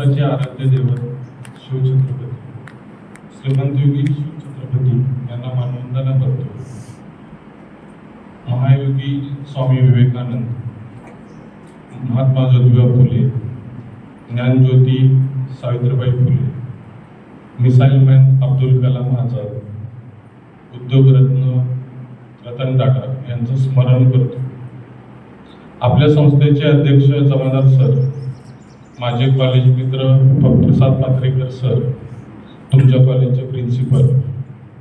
महाराष्ट्राचे आराध्य दैवत शिवछत्रपती श्रीमंत योगी शिवछत्रपती यांना मानवंदना करतो. महायोगी स्वामी विवेकानंद, महात्मा ज्योतिबा फुले, ज्ञानज्योती सावित्रीबाई फुले, मिसाईल मॅन अब्दुल कलाम आझाद, उद्योगरत्न रतन टाटा यांचं स्मरण करतो. आपल्या संस्थेचे अध्यक्ष जमादार सर, माझे कॉलेज मित्र प्रसाद पात्रेकर सर, तुमच्या कॉलेजचे प्रिन्सिपल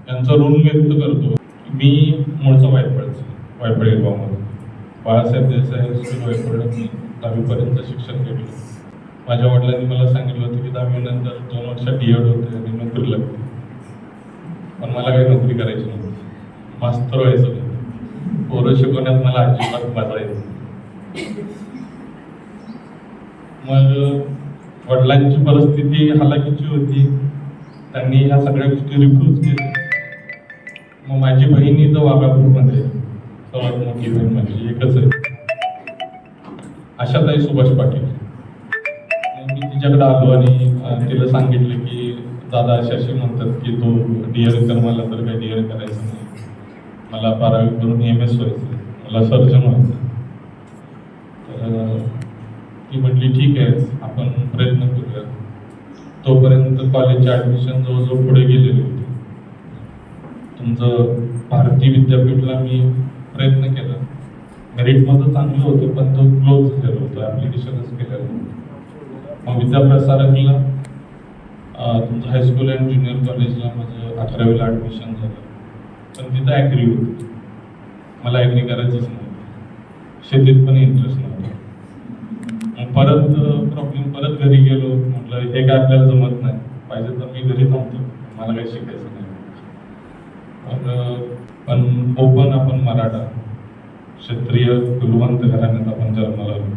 यांचं ऋण व्यक्त करतो. मी मूळचा वायपळे गावामध्ये बाळासाहेब देसाई स्कूल वायपळे मी 10वीपर्यंत शिक्षण घेतलं. माझ्या वडिलांनी मला सांगितलं होतं की 10वी नंतर 2 वर्ष D.Ed होते आणि नोकरी लागते, पण मला काही नोकरी करायची नव्हती. मास्तर व्हायचं होतं. पोरं शिकवण्यात मला अजिबात मजा येते. मग वडिलांची परिस्थिती हालाकीची होती, त्यांनी ह्या सगळ्या गोष्टी रिफ्यूज केल्या. मग माझी बहिणी तर वाघापूरमध्ये, सर्वात मोठी बहीण म्हणजे एकच आहे, आशाताई सुभाष पाटील. मी तिच्याकडे आलो आणि तिला सांगितलं की दादा अशी म्हणतात की तू D.Ed कर. मला तर काही D.Ed करायचं नाही, मला 12वी करून MS व्हायचं, मला सर्जन व्हायचं. तर ती म्हटली ठीक आहे, आपण प्रयत्न करूया. तोपर्यंत कॉलेजचे ॲडमिशन जवळजवळ पुढे गेलेले होते. तुमचं भारती विद्यापीठला मी प्रयत्न केला. मेरिटमध्ये चांगलं होतं, पण तो क्लोज झालेलं होतं, ॲप्लिकेशनच केलेलं होतं. मग विद्याप्रसारकला तुमचं हायस्कूल अँड ज्युनियर कॉलेजला माझं 11वीला ॲडमिशन झालं, पण तिथं ॲग्री होतं. मला ॲग्री करायचंच नव्हतं, शेतीत पण इंटरेस्ट नव्हता. मग परत घरी गेलो. म्हटलं हे काय आपल्याला जमत नाही, पाहिजे तर मी घरी थांबतो, मला काही शिकायचं नाही. पण ओपन आपण मराठा क्षत्रिय कुलवंत घराण्यात आपण जन्माला आलो,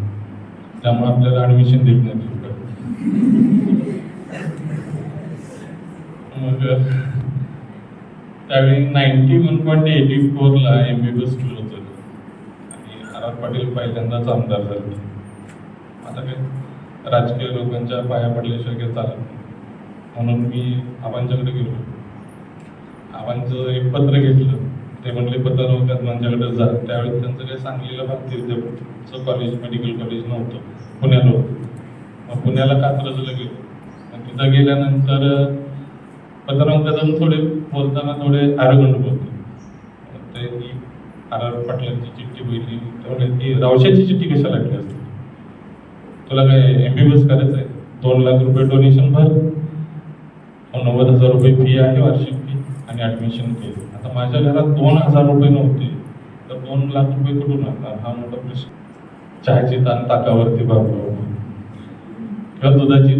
त्यामुळे आपल्याला ॲडमिशन देत नाही. मग त्यावेळी 91.84ला MBBS केलं होतं आणि R.R. पाटील पहिल्यांदाच आमदार झाले. आता काय राजकीय लोकांच्या पाया पडल्याशिवाय काही चालत नाही, म्हणून मी आबांच्याकडे गेलो. आबांचं एक पत्र घेतलं. ते म्हणले पत्रकार माझ्याकडे जा. त्यावेळी त्यांचं काही सांगलीला भारतीय विद्यापीठचं कॉलेज, मेडिकल कॉलेज नव्हतं, पुण्याला होतं. मग पुण्याला कात्रजला गेलो. मग तिथं गेल्यानंतर पत्रकारांना थोडे बोलताना थोडे ॲरोगंट बोलतो. ते ती R.R. पाटलांची चिठ्ठी बघितली, त्यामुळे ती रावशाची चिठ्ठी कशाला लागली असते, तुला काय MBBS करायचं आहे, 2 लाख रुपये डोनेशन भर, 90,000 रुपये फी आहे वार्षिक फी, आणि ॲडमिशन केली. आता माझ्या घरात 2,000 रुपये नव्हते, तर 2 लाख रुपये कुठून आणणार, हा मोठा प्रश्न. चहाची ताण ताकावरती भागवू किंवा दुधाची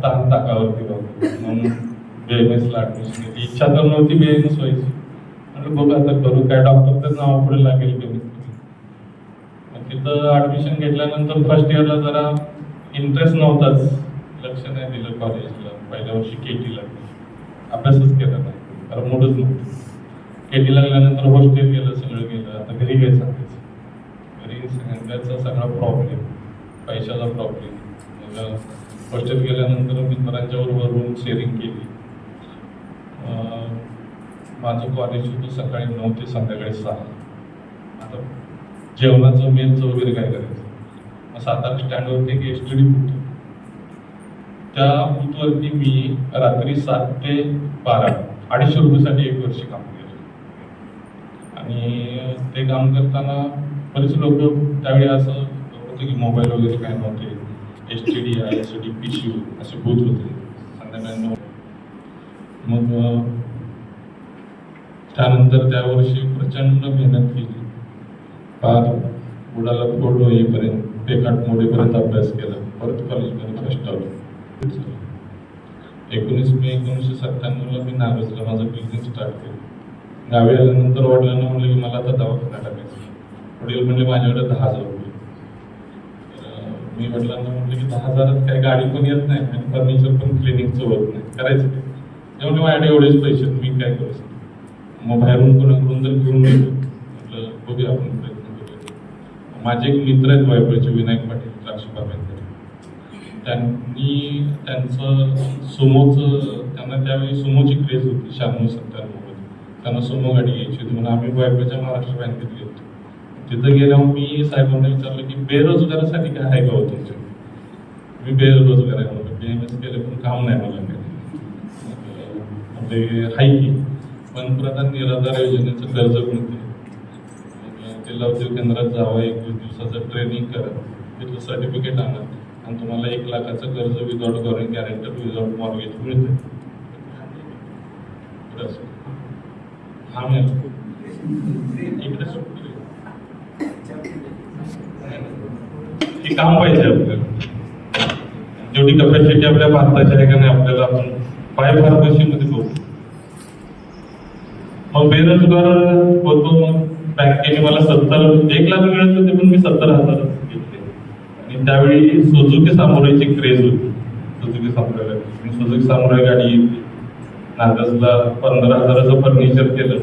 ताण ताकावरती भागवू, म्हणून BMSला ॲडमिशन घेतली. इच्छा तर नव्हती BMS व्हायची, म्हणजे बघू आता करू काय, डॉक्टर तर नाव पुढे लागेल कमी. तिथं ॲडमिशन घेतल्यानंतर फर्स्ट इयरला जरा इंटरेस्ट नव्हताच, लक्ष नाही दिलं कॉलेजला. पहिल्या वर्षी KT लागली, अभ्यासच केला नाही, कारण मूडच नव्हतं. KT लागल्यानंतर हॉस्टेल गेलं, सगळं गेलं. आता घरी काय सांगायचं, घरी सगळ्यांचा सगळा प्रॉब्लेम, पैशाचा प्रॉब्लेम. हॉस्टेल गेल्यानंतर मित्रांच्या बरोबर रूम शेअरिंग केली. माझं कॉलेज होतं सकाळी 9 ते संध्याकाळी 6. आता जेवणाचं मेलचं वगैरे काय करायचं. मग 7 स्टँडवरती एक STD बूथ, त्या बूथवरती मी रात्री 7 ते 12 250 रुपयासाठी 1 वर्ष काम केलं. आणि ते काम करताना बरेच लोक, त्यावेळी असं होतं की मोबाईल वगैरे काय नव्हते, STD ISD PCU असे बूथ होते संध्याकाळी 9. मग त्यानंतर त्या वर्षी प्रचंड मेहनत केली. फार बुडाला फोडो येईपर्यंत, पेकाट मोडीपर्यंत अभ्यास केला. परत कॉलेजमध्ये फर्स्ट आलो. 19 मे 1997ला मी नागजला माझं बिझनेस स्टार्ट केलं. गावी आल्यानंतर वडिलांना म्हणलं की मला आता दवाखाना टाकायचं. वडील म्हणले माझ्याकडे 10,000 रुपये. मी वडिलांना म्हटलं की 10,000त काही गाडी पण येत नाही आणि फर्निचर पण क्लिनिकचं होत नाही, करायचं ते. त्यामुळे माझ्याकडे एवढेच पैसे, मी काय करू शकतो. मग बाहेरून कोणाकडून जर घेऊन गेलो, म्हटलं बघूया आपण प्रयत्न करूया. माझे एक मित्र आहेत वायपळचे, विनायक पाटील, द्राक्षबागांकडे. त्यांनी त्यांचं त्यांना त्यावेळी सुमोची क्रेज होती 96-97 मध्ये. त्यांना सुमो गाडी घ्यायची होती म्हणून आम्ही वायफळच्या महाराष्ट्र बँकेत गेलो. तिथं गेल्यावर मी साहेबांना विचारलं की बेरोजगारासाठी काय आहे का हो तुमच्या? मी बेरोजगार आहे म्हणतो, BMS केलं पण काम नाही मला काही. आपले हाय की पंतप्रधान निराधार योजनेचं कर्ज मिळते, जिल्हा उद्योग केंद्रात जावं, 21 दिवसाचं ट्रेनिंग करा, तिथलं सर्टिफिकेट आणा आणि तुम्हाला 1 लाखाचं कर्ज without government guarantor without mortgage मिळते. हा मिळाला इकडे हे काम पाहिजे आपल्याला. जेवढी कपॅसिटी आपल्या भारताची आहे का नाही आपल्याला आपण फार्मसीमध्ये करू. मग बेरोजगार होतो, मग बँकेने मला 1 लाख मिळत होते पण मी 70,000 घेतले. आणि त्यावेळी सुझुकी सामुराईची क्रेज होती. सुझुकी सामुराई गाडी घेतली, नागसला 15,000चं फर्निचर केलं,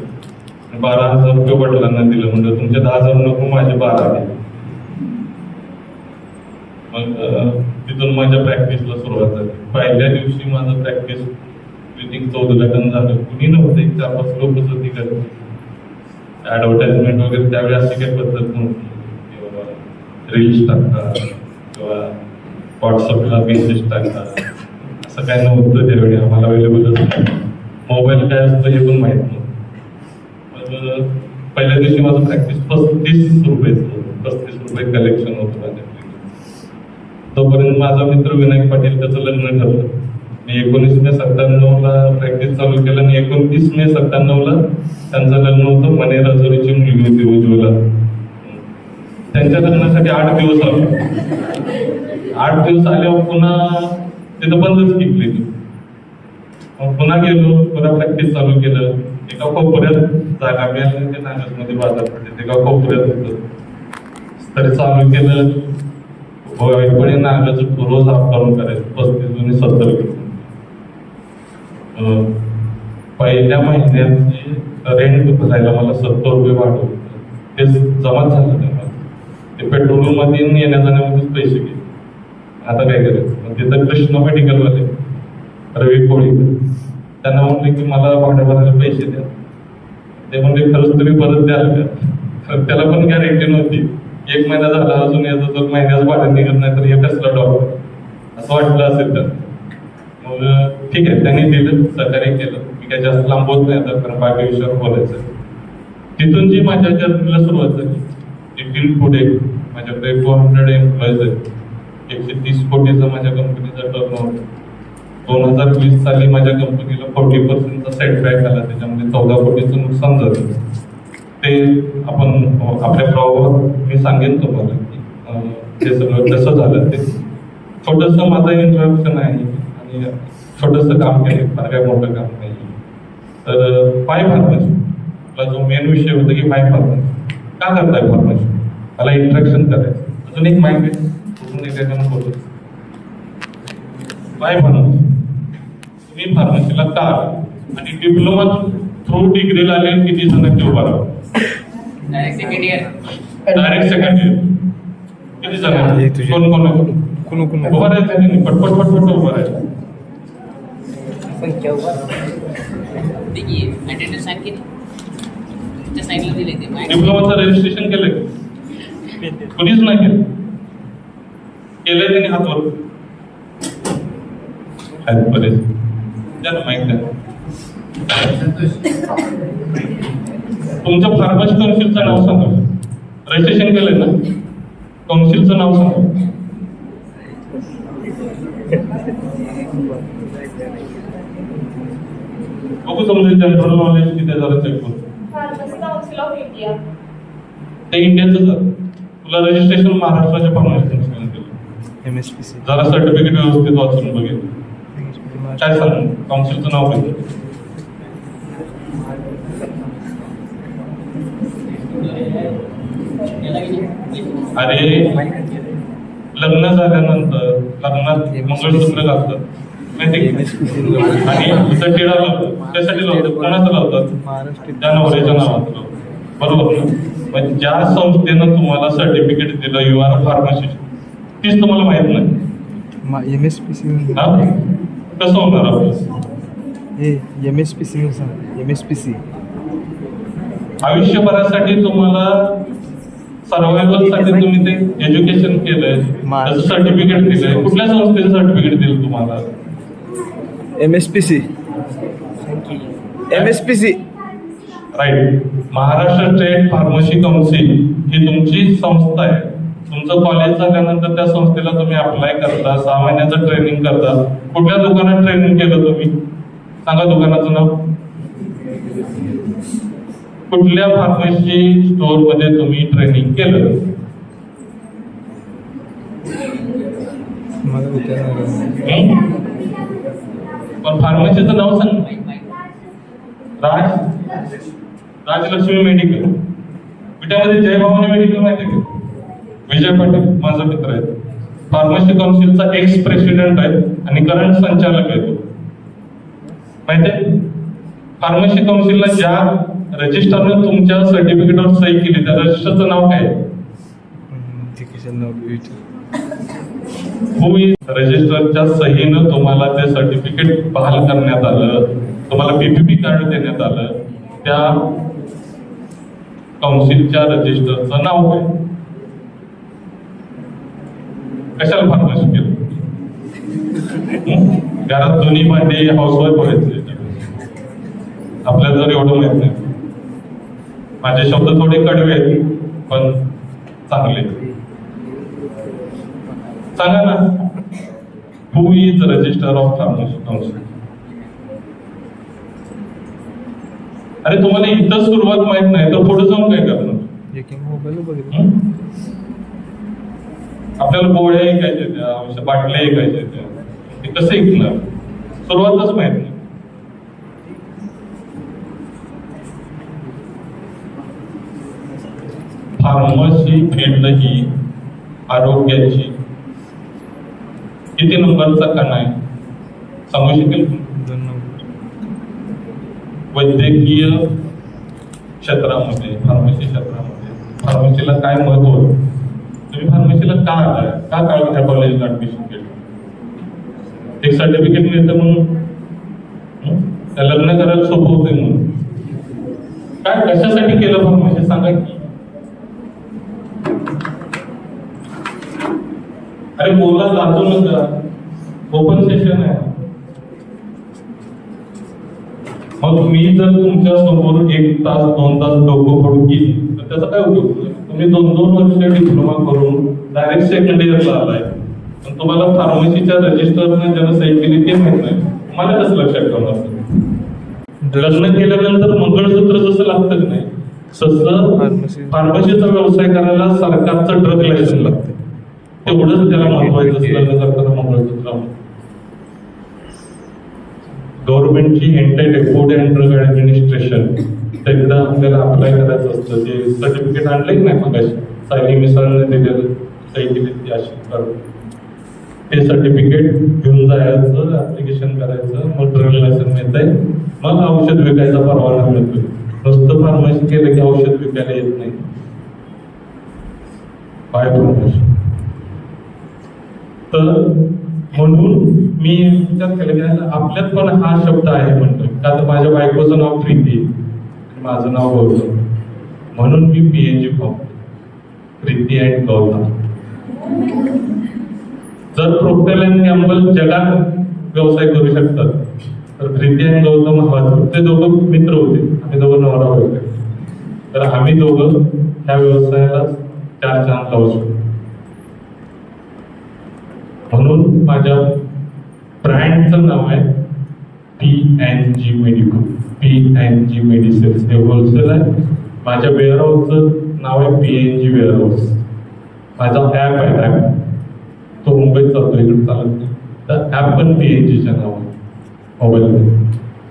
12,000 रुपये वडिलांना दिलं, म्हणजे तुमचे 10,000 नको माझे 12 आले. मग तिथून माझ्या प्रॅक्टिसला सुरुवात झाली. पहिल्या दिवशी माझं प्रॅक्टिस क्लिनिकचं उद्घाटन झालं. कुणी नव्हतं, 4-5 लोकच होती करत. ऍडव्हर्टाइजमेंट वगैरे त्यावेळी अशी काही पद्धत नव्हती, किंवा रील्स टाका किंवा व्हॉट्सअपला मेसेज टाका, असं काय नव्हतं त्यावेळी. आम्हाला अवेलेबलच नाही. मोबाईल काय असतं हे पण माहीत नव्हतं. मग पहिल्या दिवशी माझं प्रॅक्टिस 35 रुपये कलेक्शन होतं माझ्या. तोपर्यंत माझा मित्र विनायक पाटील, त्याचं लग्न ठरलं. मी 19 मे 97ला प्रॅक्टिस चालू केलं आणि 29 मे 97ला त्यांचं लग्न होतं. मने राजोरीची मुलगी होती उज्ज्वला. त्यांच्या लग्नासाठी 8 दिवस आले. 8 दिवस आल्यावर पुन्हा तिथं बंदच केली. मग पुन्हा गेलो, पुन्हा प्रॅक्टिस चालू केलं. एका कोपऱ्यात जागा मिळाली, ते नागसमध्ये बाजारपेठेत एका कोपऱ्यात होतं. तरी चालू केलं. वायफळे नागाचं रोज अपडाऊन करायचं, 35 आणि 70 किलो. पहिल्या महिन्याची रेंट भरायला मला 70 रुपये वाढवलं. ते जमा झालं नाही मला. ते पेट्रोलमध्ये येण्या जाण्यामध्येच पैसे गेले. आता काय करायचं? मग तिथं कृष्ण मेडिकलवाले रवी कोळी, त्यांना म्हणले की मला भाडे भरायला पैसे द्या. ते म्हणले खरंच तुम्ही परत द्याल का? त्याला पण गॅरेंटी नव्हती. 1 महिना झाला, अजून याचं जर महिन्याच भाडं निघत नाही तर हे कसला डॉक्टर, असं वाटलं असेल तर. मग ठीक आहे, त्यांनी दिलं, सहकार्य केलं. मी काय जास्त लांबवत नाही आता, कारण बाकी विषयावर बोलायचं. तिथून जी माझ्या जर्नीला सुरुवात झाली, तिथून पुढे माझ्याकडे 200 एम्प्लॉईज आहेत. 130 कोटीचा माझ्या कंपनीचा टर्नओव्हर. 2020 साली माझ्या कंपनीला 40% सेटबॅक आला, त्याच्यामध्ये 14 कोटीचं नुकसान झालं. ते आपण आपल्या प्रभावावर मी सांगेन तुम्हाला की ते सगळं कसं झालं. ते छोटंसं माझं इंट्रोडक्शन आहे आणि छोटंसं काम केलं, फार काय मोठं काम नाही. तर पाय फार्मसी जो मेन विषय होता की पाय फार्मसी का करताय फार्मसी, मला इंट्रॅक्शन करायचं. अजून एक माहिती कुठून एखाद्यानं बोलतो पाय फार्मसी, तुम्ही फार्मसीला का आणि डिप्लोमा थ्रू डिग्रीला आले किती जणांचे उभा राहा? डायरेक्ट सेकंड इयर किती जण? कोण उभा राहायचं? पटपट उभा राहायचं. डिप्लोमाचं रजिस्ट्रेशन केलंय? कोणीच नाही केलं. केलंय त्यांनी हातवर बरेच ज्यांना माहित आहे. तुमच्या फार्मसी काउन्सिलचं नाव सांगा. रजिस्ट्रेशन केलंय ना? काउन्सिलचं नाव सांगा. बघू तुमचं जनरल नॉलेज किती जरा चेक करू. फार्मसी काउन्सिल ऑफ इंडिया, ते इंडियाचं जर तुला रजिस्ट्रेशन महाराष्ट्राच्या फार्मसी काउन्सिलने केलं. MSPC जरा सर्टिफिकेट व्यवस्थित वाचून बघेल. काय सांग काउन्सिलचं नाव काय? अरे लग्न झाल्यानंतर लग्नात मंगळसूत्र घालतात माहिती आणि तुझं टिळा लावतात. त्यासाठी लावतात, कोणाचं लावतात? त्या नवऱ्याच्या नावाचं लावतात, बरोबर ना? मग ज्या संस्थेनं तुम्हाला सर्टिफिकेट दिलं यू आर फार्मासिस्ट, तीच तुम्हाला माहित नाही. MSPC हा कसं होणार आपलं हे MSPC MSPC आयुष्यभरासाठी तुम्हाला सर्वायवलसाठी तुम्ही ते एज्युकेशन केलंय, त्याचं सर्टिफिकेट दिलंय. कुठल्या संस्थेचं सर्टिफिकेट दिलं तुम्हाला? MSPC right. Maharashtra state pharmacy council ही तुमची संस्था आहे. तुमचं कॉलेज झाल्यानंतर त्या संस्थेला तुम्ही अप्लाय करता, 6 महिन्याचं ट्रेनिंग करता. कुठल्या दुकानात ट्रेनिंग केलं तुम्ही? सांगा दुकानाचं नाव. कुठल्या फार्मसी स्टोअर मध्ये तुम्ही ट्रेनिंग केलं? मला विचारणार पण फार्मसीचं नाव सांग. राजलक्ष्मी मेडिकल. विट्यामध्ये जय भवानी मेडिकल माहिती आहे का? विजय पाटील माझा मित्र आहे. फार्मसी काउन्सिलचा एक्स प्रेसिडेंट आहे आणि करंट संचालक आहे तो. माहिती आहे? फार्मसी काउन्सिलला ज्या रजिस्टरने तुमच्या सर्टिफिकेटवर सही केली त्या रजिस्टरचं नाव काय? रजिस्टरच्या सहीनं तुम्हाला ते सर्टिफिकेट बहाल करण्यात आलं, तुम्हाला PPP कार्ड देण्यात आलं. त्या काउन्सिलच्या रजिस्टरचं नाव काय? कशाला फार्मसी केलं? घरात दोन्ही भांडे हाऊसवाईफ व्हायचे. आपल्याला जर एवढं माहित नाही. माझे शब्द थोडे कडवे आहेत पण चांगले. सांगा ना, who is register of pharmacy council? अरे तुम्हाला इथं सुरुवात माहित नाही तर पुढे जाऊन काय करणार? आपल्याला गोळ्या ऐकायच्या त्या, बाटल्या ऐकायच्या त्या, ते कसं ऐकणार? सुरुवातच माहित नाही. फार्मसी फील्ड ही आरोग्याची किती नंबरचा कणा आहे सांगू शकेल? वैद्यकीय क्षेत्रामध्ये, फार्मसी क्षेत्रामध्ये फार्मसीला काय महत्व? तुम्ही फार्मसीला का आलाय? का ह्या कॉलेजला ऍडमिशन केलं? एक सर्टिफिकेट मिळतं म्हणून, लग्न करायला सोपं होते म्हणून. काय कशासाठी केलं फार्मसी सांगा की? अरे बोला, लाजू नका, ओपन सेशन आहे. मग मी जर तुमच्या समोर 1 तास 2 तास डोकं फोडून गेली तर त्याचा काय उपयोग? तुम्ही 2-2 वर्ष डिप्लोमा करून डायरेक्ट सेकंड इयरला आलाय, पण तुम्हाला फार्मसीच्या रजिस्टरने ज्यानं सही केली ते माहित नाही. मला कसं लक्षात ठेवणार? लग्न केल्यानंतर मंगळसूत्र जसं लागतं नाही तसं फार्मसीचा व्यवसाय करायला सरकारचं ड्रग लायसन्स लागतं. तेवढंच त्याला महत्वाचं लग्न करताना मंगळसूत्र. गव्हर्नमेंटची entity food and drug administration एकदा आपल्याला अप्लाय करायचं असतं. ते सर्टिफिकेट आणलंय की नाही मग सायली मिसाळने दिलेलं सही केली ती अशी करून ते सर्टिफिकेट घेऊन जायचं, ऍप्लिकेशन करायचं, मग ड्रग लायसन्स मिळतंय, मग औषध विकायचा परवाना मिळतोय. नुसतं फार्मसी केलं की औषध विकायला येत नाही. By pharmacy. तर म्हणून मी विचार केला की आपल्यात पण हा शब्द आहे म्हणतो. का तर माझ्या बायकोचं नाव प्रीती, माझं नाव गौतम, म्हणून मी PNG form Preeti and Gautam. जर प्रोक्टर अँड गॅम्बल जगात व्यवसाय करू शकतात तर प्रीती अँड गौतम हवा. ते दोघं मित्र होते, आम्ही दोघं नवरा बायको. तर आम्ही दोघं ह्या व्यवसायाला 4 चांद लावू शकतो. म्हणून माझ्या ब्रँडचं नाव आहे PNG मेडिको, PNG मेडिसिन्स. हे होलसेल आहे. माझ्या वेअरहाऊसचं नाव आहे PNG वेअरहाऊस. माझा ॲप आहे, ॲप तो मुंबईत चालतो, इकडे चालत नाही. तर ॲप पण PNGच्या नाव आहे मोबाईलमध्ये.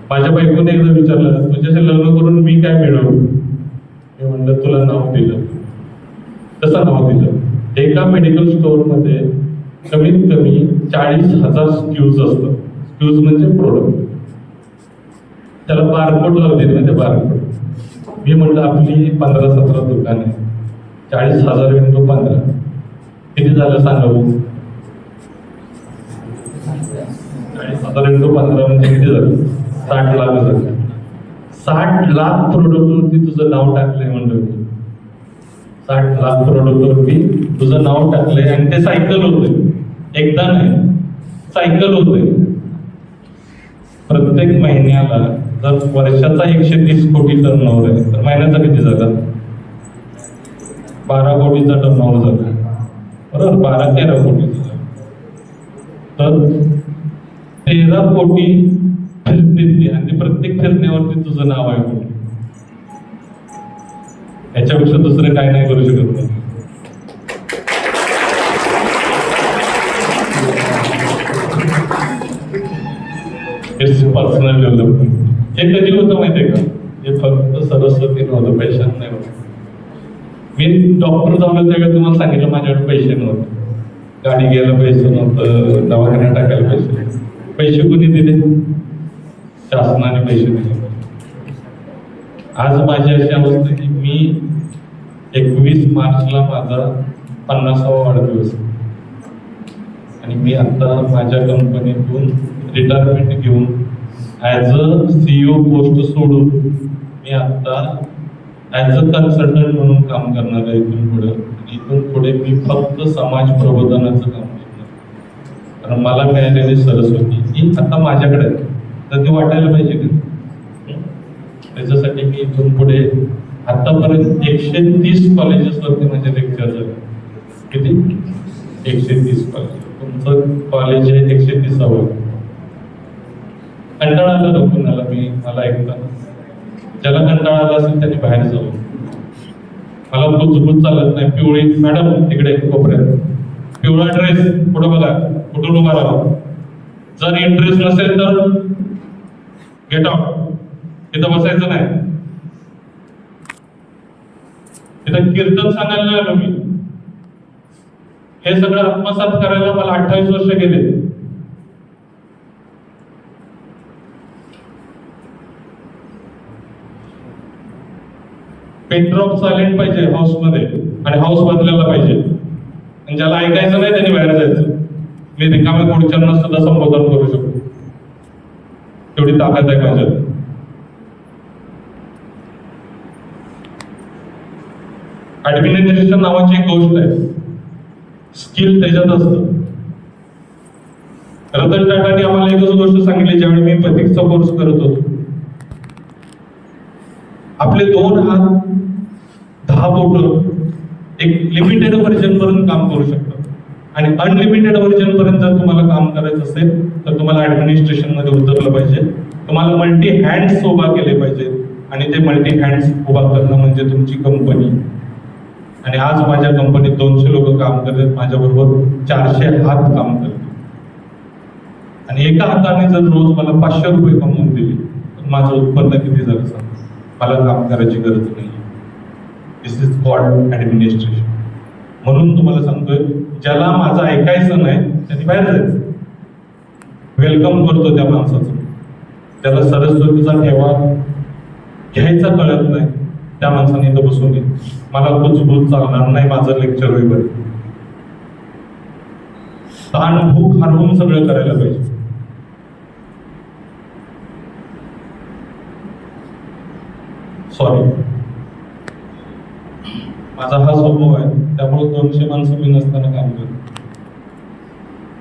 माझ्या बायकोने एकदा विचारलं, तुझ्याशी लग्न करून मी काय मिळवू? मी म्हणलं, तुला नाव दिलं. तसं नाव दिलं. एका मेडिकल स्टोअरमध्ये कमीत कमी 40,000 स्क्यूज असतात. स्क्यूज म्हणजे प्रोडक्ट. त्याला बारकोड लावते ना, ते बारकोड. मी म्हणलं आपली 15-17 दुकान आहे, 40,000 × 15 किती झालं सांगा. साधारण 15 म्हणजे किती झालं? 60 लाख झालं. 60 लाख प्रोडक्टवरती तुझं नाव टाकलंय म्हणलं. 60 लाख प्रोडक्टवरती तुझं नाव टाकलंय आणि ते सायकल होतंय, एकदा नाही, सायकल होतंय. प्रत्येक महिन्याला जर वर्षाचा 130 कोटी टर्नओव्हर आहे तर महिन्याचा किती झाला? 12 कोटीचा टर्नओव्हर झाला, बरोबर? 12-13 कोटीचा झाला. तर 13 कोटी फिरते आणि प्रत्येक फिरण्यावरती तुझं नाव आहे कोणी. याच्यापेक्षा दुसरं काय नाही करू शकत नाही. It's personal development. हे कधी होतं माहितीये का? हे फक्त सरस्वती नव्हतं, पैशात नाही होतं. मी डॉक्टर झालो तेव्हा तुम्हाला सांगितलं माझ्याकडे पैसे नव्हते, गाडी घ्यायला पैसे नव्हतं, दवाखान्यात टाकायला पैसे नव्हते. पैसे कोणी दिले? शासनाने पैसे दिले. आज माझी अशी अवस्था आहे की मी 21 मार्चला माझा 50वा वाढदिवस आणि मी आता माझ्या कंपनीतून रिटायरमेंट घेऊन ॲज अ CEO पोस्ट सोडून मी आता ॲज अ कन्सल्टंट म्हणून काम करणार आहे इथून पुढे. इथून पुढे मी फक्त समाज प्रबोधनाचं काम करणार, कारण मला मिळालेली सरस्वती ही आता माझ्याकडे आहे, तर ती वाटायला पाहिजे का? त्याच्यासाठी मी इथून पुढे आतापर्यंत 130 कॉलेजेसवरती माझे लेक्चर झाले. किती? 130 कॉलेज. तुमचं कॉलेज आहे 130वं. कंटाळा आला ना कुणाला? मला ऐकताना ज्याला कंटाळा आला असेल त्यांनी बाहेर जावं. मला बुजबुज चालत नाही. पिवळी मॅडम तिकडे कोपऱ्यात पिवळा ड्रेस, पुढे बघा, कुठून उभा राहा. जर इंटरेस्ट नसेल तर गेट आउट. इथं बसायचं नाही. इथं कीर्तन सांगायला नाही आलो मी. हे सगळं आत्मसात करायला मला 28 वर्ष गेले. पेन ड्रॉप सायलेंट पाहिजे हाऊसमध्ये आणि हाऊस बदलायला पाहिजे. आणि ज्याला ऐकायचं नाही त्यांनी बाहेर जायचं. मी रिकाम्या खुर्च्यांना सुद्धा संबोधन करू शकतो, तेवढी ताकद आहे माझ्यात. ऍडमिनिस्ट्रेशन नावाची एक गोष्ट आहे, स्किल त्याच्यात असतं. रतन टाटाने आम्हाला एकच गोष्ट सांगितली ज्यावेळी मी पथिकचा कोर्स करत होतो. आपले 2 हात 10 बोट एक लिमिटेड व्हर्जन पर्यंत काम करू शकतात आणि अनलिमिटेड व्हर्जन पर्यंत जर तुम्हाला काम करायचं असेल तर तुम्हाला ऍडमिनिस्ट्रेशन मध्ये उतरलं पाहिजे. तुम्हाला मल्टी हँड्स उभा केले पाहिजे आणि ते मल्टी हँड्स उभा करणं म्हणजे तुमची कंपनी. आणि आज माझ्या कंपनीत 200 लोक काम करतात, माझ्याबरोबर 400 हात काम करतात. आणि एका हाताने जर रोज मला 500 रुपये कमवून दिले तर माझं उत्पन्न किती झालं सांगा? मला काम करायची गरज नाही. दिस इज कॉल्ड ऍडमिनिस्ट्रेशन. म्हणून तुम्हाला सांगतोय, ज्याला माझं ऐकायचं नाही त्यांनी बाहेर जायचं. वेलकम करतो त्या माणसाचं. त्याला सरस्वतीचा ठेवा घ्यायचा कळत नाही त्या माणसाने इथं बसून ये. मला बुजबुज चालणार नाही माझं लेक्चर होईपर्यंत. ताण भूक हरवून सगळं करायला पाहिजे. सॉरी, माझा हा स्वभाव आहे, त्यामुळे 200 माणसं मी नसताना काम करतो.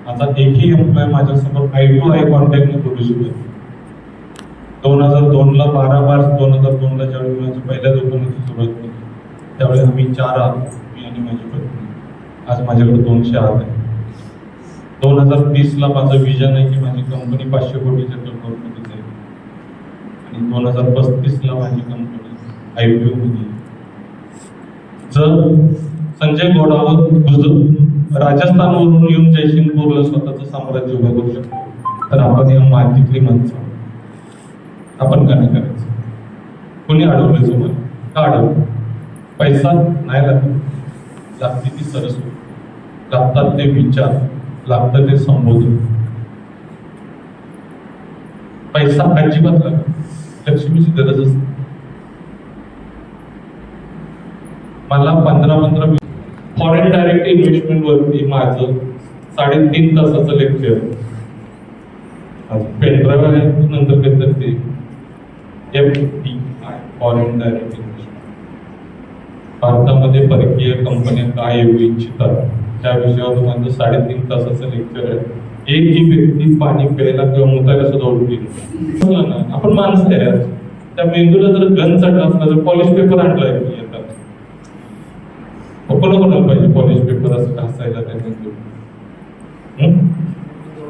माझा एकही एम्प्लॉय माझ्यासमोर आय टू आय कॉन्टॅक्ट न करू शकत. 2002ला 12 मार्च 2002ला ज्यावेळी माझी पहिल्या दुकानाची सुरुवात केली त्यावेळी आम्ही 4 आहोत, मी आणि माझी पत्नी. आज माझ्याकडे 200 आहात आहे. 2030ला माझं विजन आहे की माझी कंपनी 500 कोटीच्या टर्नओव्हरमध्ये जाईल आणि 2035ला माझी कंपनी IPO मध्ये. जर संजय घोडावत राजस्थानवरून येऊन जयसिंगपूरला स्वतःचं साम्राज्य उभं करू शकतो तर आपण या मातीतली माणसं आपण काय करायचं? कोणी अडवलं तुम्हाला? का अडवलं? पैसा नाही लागत, लागते ती सरस्वती, लागतात ते विचार, लागतं ते संबोधन. पैसा अजिबात लागत, लक्ष्मीची गरज असते. मला 15 फॉरेन डायरेक्ट इन्व्हेस्टमेंट वरती माझं 3.5 तासाचं लेक्चर. पेनड्राईव्ह आहे नंतर कधीतरी ते FDI फॉरेन डायरेक्ट इन्व्हेस्टमेंट, भारतामध्ये परकीय कंपन्या काय येऊ इच्छितात त्या विषयावर माझं 3.5 तासाचं लेक्चर आहे. एकही व्यक्ती पाणी प्यायला किंवा मुतायला सुद्धा उठली ना. आपण माणसं आहे, त्या मेंदूला जर गन चढला असला तर पॉलिश पेपर आणलाय येतात. कोणाला पाहिजे पॉलिश पेपर असं घासायला त्या मेंदू.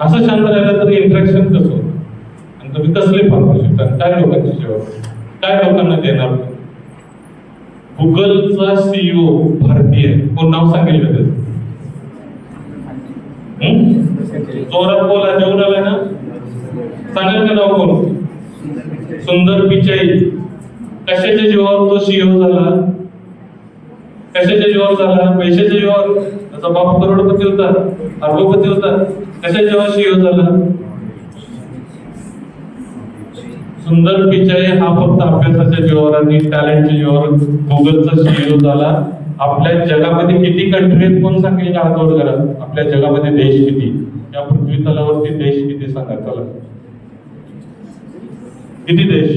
असं शांत राहिलं तर इंटरॅक्शन कसं होतं आणि तुम्ही कसले पाहू शकता, काय लोकांची सेवा, काय लोकांना देणार. गुगलचा CEO भारतीय, कोण नाव सांगेल का त्याचं? जोरात बोला, जेवण आलाय ना, सांगेल का नाव कोण? सुंदर पिचाई. कशाच्या जीवावर तो CEO झाला? कशाच्या जीवावर झाला? पैशाच्या जीवावर. त्याचा बाप करोडपती होता, अरबपती होता. कशाच्या जीवावर CEO झाला? सुंदर पिचाई हा फक्त अभ्यासाच्या जीवावर आणि टॅलेंटच्या जीवावर गुगलचा CEO झाला. आपल्या जगामध्ये किती कंट्री आहेत कोण सांगेल का? हात वर करा. आपल्या जगामध्ये देश किती, या पृथ्वी तलावरती देश किती सांगा चला. किती देश?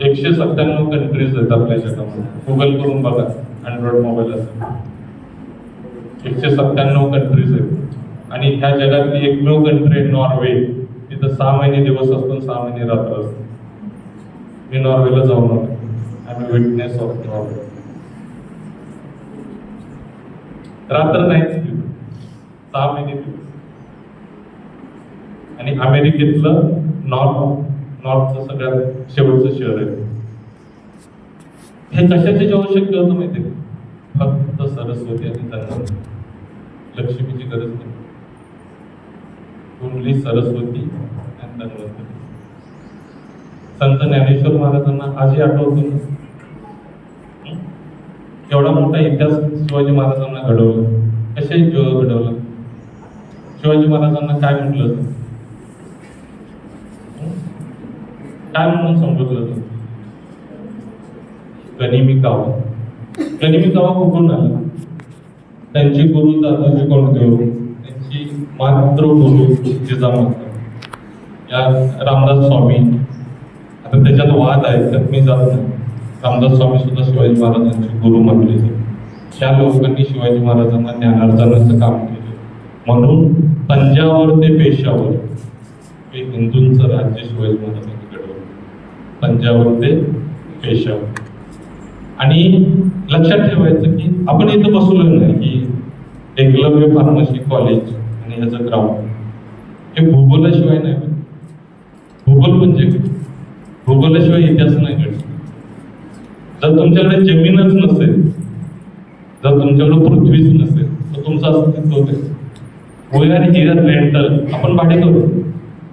एकशे 97 कंट्रीज आहेत आपल्या जगामध्ये. गुगल करून बघा, अँड्रॉइड मोबाईल असेल. 197 कंट्रीज आहेत आणि ह्या जगातली एकमेव कंट्री आहे नॉर्वे. तिथं 6 महिने दिवस असतो, 6 महिने रात्र असतो. मी नॉर्वेला जाऊन आलो. I am witness of Norway. रात्र नाहीच, 6 महिने दिवस. आणि अमेरिकेतलं नॉर्थचं सगळ्यात शेवटचं शहर आहे. हे कशाच्या जेव्हा शक्य होतं माहिती आहे? फक्त सरस्वती आणि धन्वंतरी. लक्ष्मीची गरज नाही. ओनली सरस्वती आणि धन्वंतरी. संत ज्ञानेश्वर महाराजांना आजही आठवतो ना, एवढा मोठा इतिहास शिवाजी महाराजांना घडवला. कसे घडवला? शिवाजी महाराजांना काय म्हटलं होतं? काय म्हणून संबोधलं होतं? गनिमी कावा. गनिमी कावा कुठून आला? त्यांचे गुरु दादाजी कोंडदेव, त्यांची मातृगुरु जिजामाता, या रामदास स्वामी. आता त्याच्यात वाद आहे, तर मी जात नाही. रामदास स्वामी सुद्धा शिवाजी महाराजांचे गुरु मानले जातात. त्या लोकांनी शिवाजी महाराजांना ज्ञानार्जनाचं काम केलं. म्हणून पंजावर ते पेशावर हे हिंदूंचं राज्य शिवाजी महाराजांनी घडवलं. पंजावर ते पेशावर. आणि लक्षात ठेवायचं की आपण इथं बसलो नाही की एकलव्य फार्मसी कॉलेज आणि ह्याचं ग्राउंड हे भूगोलाशिवाय नाही. भूगोल म्हणजे भूगोलाशिवाय इतिहास नाही घडत. जर तुमच्याकडे जमीनच नसेल, जर तुमच्याकडे पृथ्वीच नसेल, तर तुमचं अस्तित्व काय? We are here rental. आपण भाडे करू.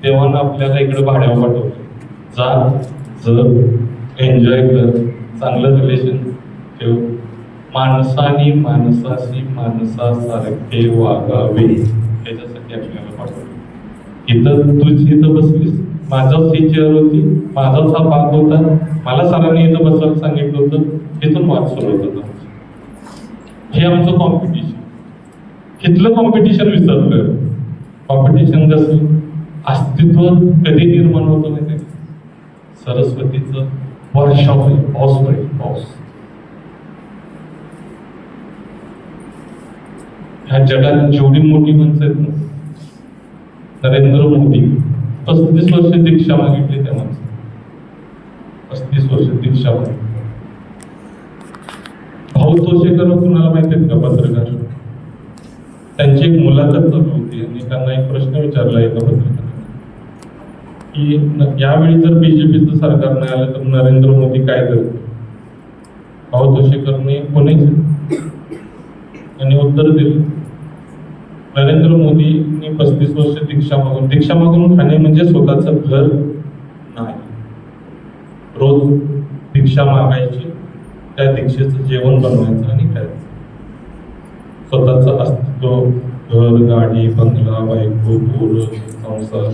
तेव्हा आपल्याला इकडे भाड्यावर पाठवलं. जा, जग, एन्जॉय कर, चांगलं रिलेशन ठेव. माणसाने माणसाशी माणसासारखे वागावे त्याच्यासाठी आपल्याला पाठवलं. इथं तुझी इथं बसलीस, माझाच ही चेअर होती, माझाच हा भाग होता. मला सरांनी इथं बसायला सांगितलं होतं. इथून वाद सुरू होतं. हे आमचं कॉम्पिटिशन. इथलं कॉम्पिटिशन विसरतोय. कॉम्पिटिशन कसं? अस्तित्व कधी निर्माण होतं माहिती? सरस्वतीचं वर्षा होईल, पाऊस होईल, पाऊस. ह्या जगात जेवढी मोठी माणसं आहेत ना, नरेंद्र मोदी 35 वर्ष दीक्षा मागितली त्या माणसं. 35 वर्ष दीक्षा मागितली. भाऊ तोषेकर कुणाला माहिती आहेत का? पत्रकार. त्यांची एक मुलाखत चालू होती आणि त्यांना एक प्रश्न विचारला एका पत्रकाराने की यावेळी जर बीजेपीचं सरकार नाही आलं तर नरेंद्र मोदी काय करतील? भाऊ तोषेकरने कोणीच त्यांनी उत्तर दिलं. नरेंद्र मोदींनी 35 वर्ष दीक्षा मागून खाणे म्हणजे स्वतःचं घर नाही. रोज दीक्षा मागायची, त्या दीक्षेचं जेवण बनवायचं आणि खायचं. स्वतःचं अस्तित्व, घर, गाडी, बंगला, बायको, पोरं, संसार,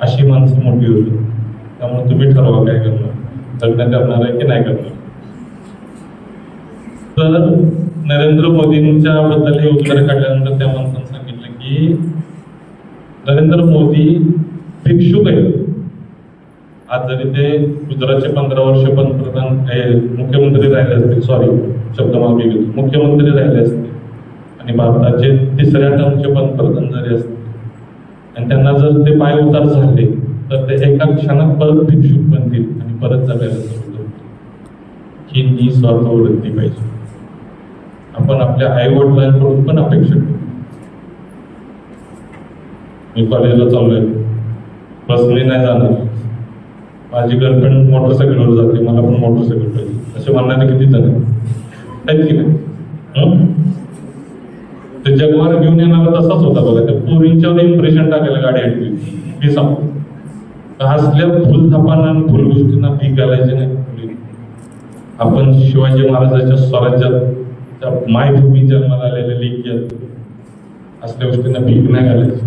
अशी माणसं मोठी होती. त्यामुळे तुम्ही ठरवा काय करणार, लग्न करणार आहे की नाही करणार. तर नरेंद्र मोदींच्या बद्दल हे उत्तर काढल्यानंतर त्या माणसानं सांगितलं की नरेंद्र मोदी भिक्षुक आहेत. आज जरी ते गुजरातचे 15 वर्ष पंतप्रधान मुख्यमंत्री राहिले असतील, सॉरी शब्द मागे घेतो, मुख्यमंत्री राहिले असतील आणि भारताचे 3ऱ्या टर्मचे पंतप्रधान जरी असतील आणि त्यांना जर ते पाय उतार झाले तर ते एका क्षणात परत भिक्षुक बनतील आणि परत जगायला सुरू करतील. ही निस्वार्थ वृत्ती पाहिजे. आपण आपल्या आई वडिलांकडून पण अपेक्षा करू. मी कॉलेजला चाललोय, बसने नाही जाणार, माझी गर्लफ्रेंड मोटरसायकलवर जाते, मला पण मोटरसायकल पाहिजे असे म्हणणारे किती जण आहेत की नाही? ते जगवार घेऊन येणारा तसाच होता बघा. त्या पोरींच्यावर इम्प्रेशन टाकायला गाडी आणली. मी सांगतो असल्या फुलथापांना आणि फुल गोष्टींना भीक घालायची नाही. आपण शिवाजी महाराजांच्या स्वराज्यात मायभूमी जन्माला आलेले लेखी असल्या गोष्टींना भीक नाही घालायची.